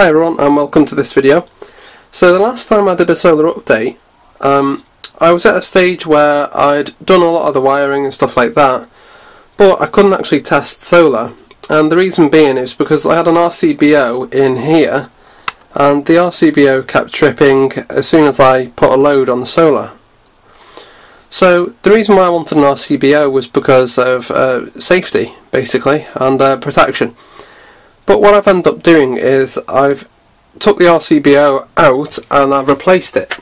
Hi everyone and welcome to this video. So the last time I did a solar update, I was at a stage where I'd done a lot of the wiring and stuff like that, but I couldn't actually test solar, and the reason being is because I had an RCBO in here and the RCBO kept tripping as soon as I put a load on the solar. So the reason why I wanted an RCBO was because of safety basically and protection. But what I've ended up doing is I've took the RCBO out and I've replaced it.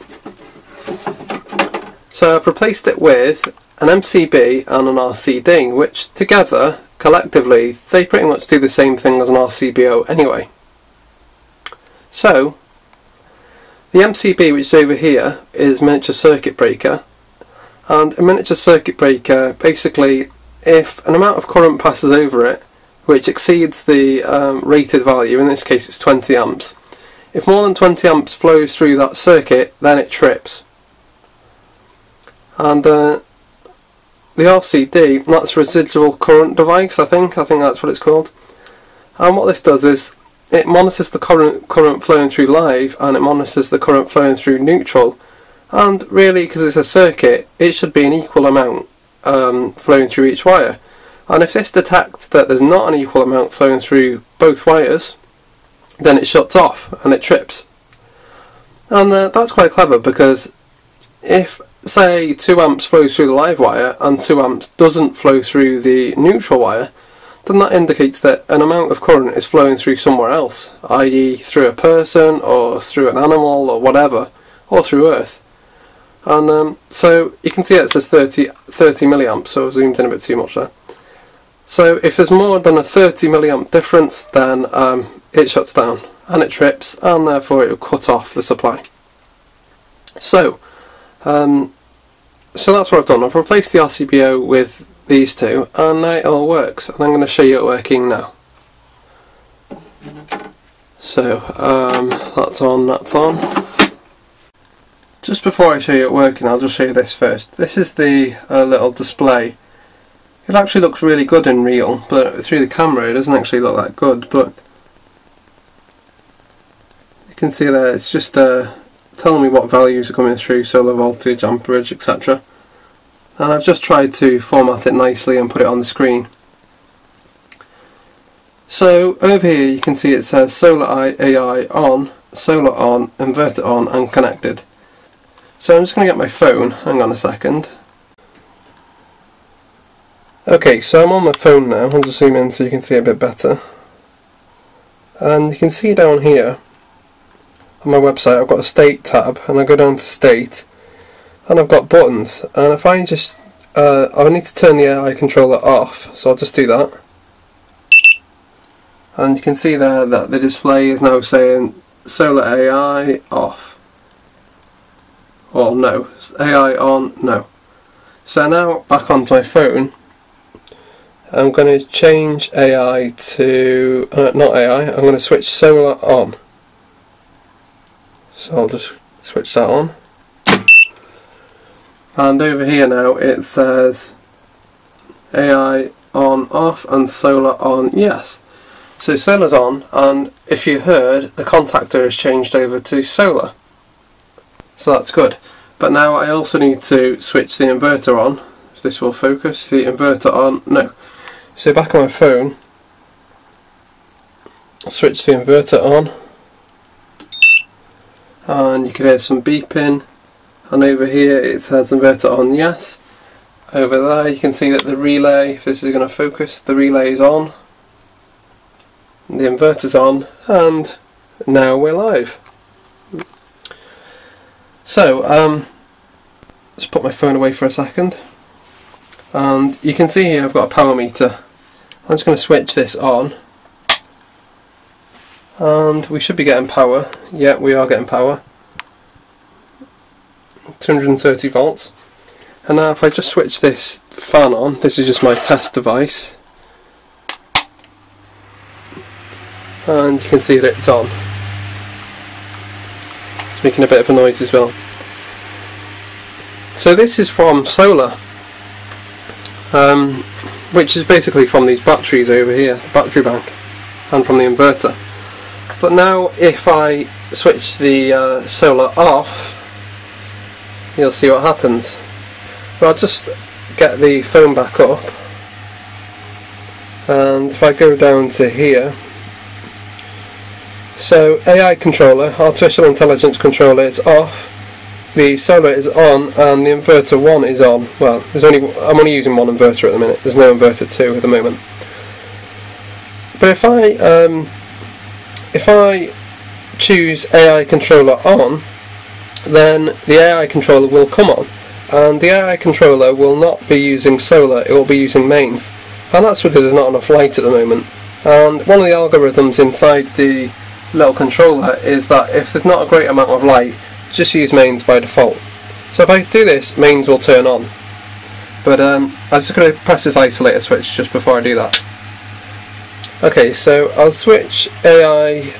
So I've replaced it with an MCB and an RCD, which together, collectively, they pretty much do the same thing as an RCBO anyway. So the MCB, which is over here, is miniature circuit breaker, and a miniature circuit breaker, basically, if an amount of current passes over it which exceeds the rated value, in this case it's 20 amps. If more than 20 amps flows through that circuit, then it trips. And the RCD, that's residual current device, I think that's what it's called. And what this does is, it monitors the current flowing through live, and it monitors the current flowing through neutral. And really, because it's a circuit, it should be an equal amount flowing through each wire. And if this detects that there's not an equal amount flowing through both wires, then it shuts off and it trips. And that's quite clever, because if, say, 2 amps flows through the live wire and 2 amps doesn't flow through the neutral wire, then that indicates that an amount of current is flowing through somewhere else, i.e. through a person or through an animal or whatever, or through Earth. And so you can see it says 30 milliamps, so I've zoomed in a bit too much there. So if there's more than a 30 milliamp difference, then it shuts down and it trips, and therefore it will cut off the supply. So so that's what I've done. I've replaced the RCBO with these two, and now it all works, and I'm going to show you it working now. So that's on. Just before I show you it working, I'll just show you this first. This is the little display. It actually looks really good in real, but through the camera it doesn't actually look that good. But you can see there, it's just telling me what values are coming through, solar voltage, amperage, etc. And I've just tried to format it nicely and put it on the screen. So over here you can see it says solar AI on, solar on, inverter on and connected. So I'm just going to get my phone, hang on a second. Okay, so I'm on my phone now. I'll just zoom in so you can see it a bit better. And you can see down here on my website I've got a state tab, and I go down to state and I've got buttons, and if I just I need to turn the AI controller off, so I'll just do that. And you can see there that the display is now saying solar AI off. Or no, AI on, no. So now back onto my phone, I'm going to change AI to, not AI, I'm going to switch solar on. So I'll just switch that on. And over here now it says AI on off and solar on yes. So solar's on, and if you heard, the contactor has changed over to solar. So that's good. But now I also need to switch the inverter on. If this will focus, the inverter on, no. So back on my phone, I'll switch the inverter on, and you can hear some beeping, and over here it says inverter on yes. Over there you can see that the relay, if this is going to focus, the relay is on, the inverter's on, and now we're live. So let's put my phone away for a second, and you can see here I've got a power meter. I'm just going to switch this on, and we should be getting power. Yeah, we are getting power. 230 volts. And now if I just switch this fan on, this is just my test device, and you can see that it's on. It's making a bit of a noise as well. So this is from solar, which is basically from these batteries over here, the battery bank, and from the inverter. But now if I switch the solar off, you'll see what happens. But I'll just get the phone back up, and if I go down to here, so AI controller, artificial intelligence controller, is off, the solar is on, and the inverter 1 is on. Well, I'm only using one inverter at the minute, there's no inverter 2 at the moment. But if I choose AI controller on, then the AI controller will come on, and the AI controller will not be using solar, it will be using mains, and that's because there's not enough light at the moment. And one of the algorithms inside the little controller is that if there's not a great amount of light, just use mains by default. So if I do this, mains will turn on. But I'm just going to press this isolator switch just before I do that. Okay, so I'll switch AI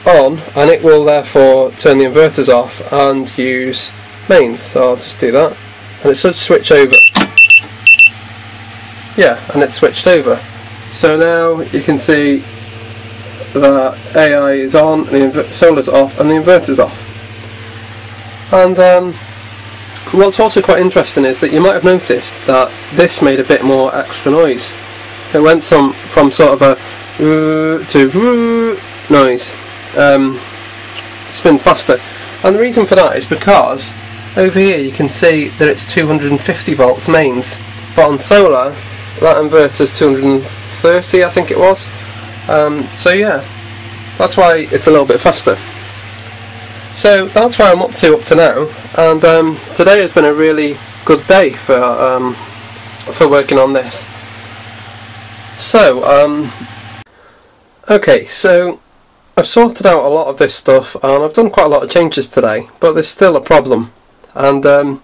on, and it will therefore turn the inverters off and use mains. So I'll just do that, and it should switch over. Yeah, and it's switched over. So now you can see that AI is on, the solar's off, and the inverter's off. And what's also quite interesting is that you might have noticed that this made a bit more extra noise. It went from sort of a to noise. Spins faster, and the reason for that is because over here you can see that it's 250 volts mains, but on solar that inverter's 230, I think it was. So yeah, that's why it's a little bit faster. So that's where I'm up to now, and today has been a really good day for working on this. So okay, so I've sorted out a lot of this stuff, and I've done quite a lot of changes today, but there's still a problem, and I'm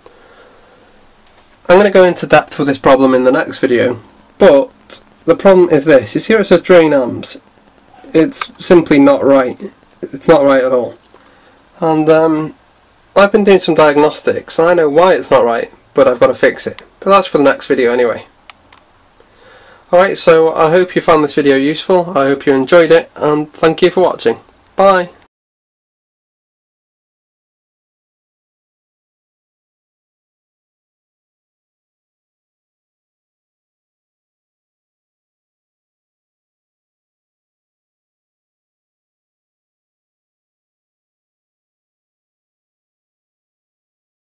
going to go into depth with this problem in the next video. But the problem is this: you see where it says drain amps? It's simply not right. It's not right at all. And I've been doing some diagnostics, and I know why it's not right, but I've got to fix it. But that's for the next video anyway. Alright, so I hope you found this video useful, I hope you enjoyed it, and thank you for watching. Bye!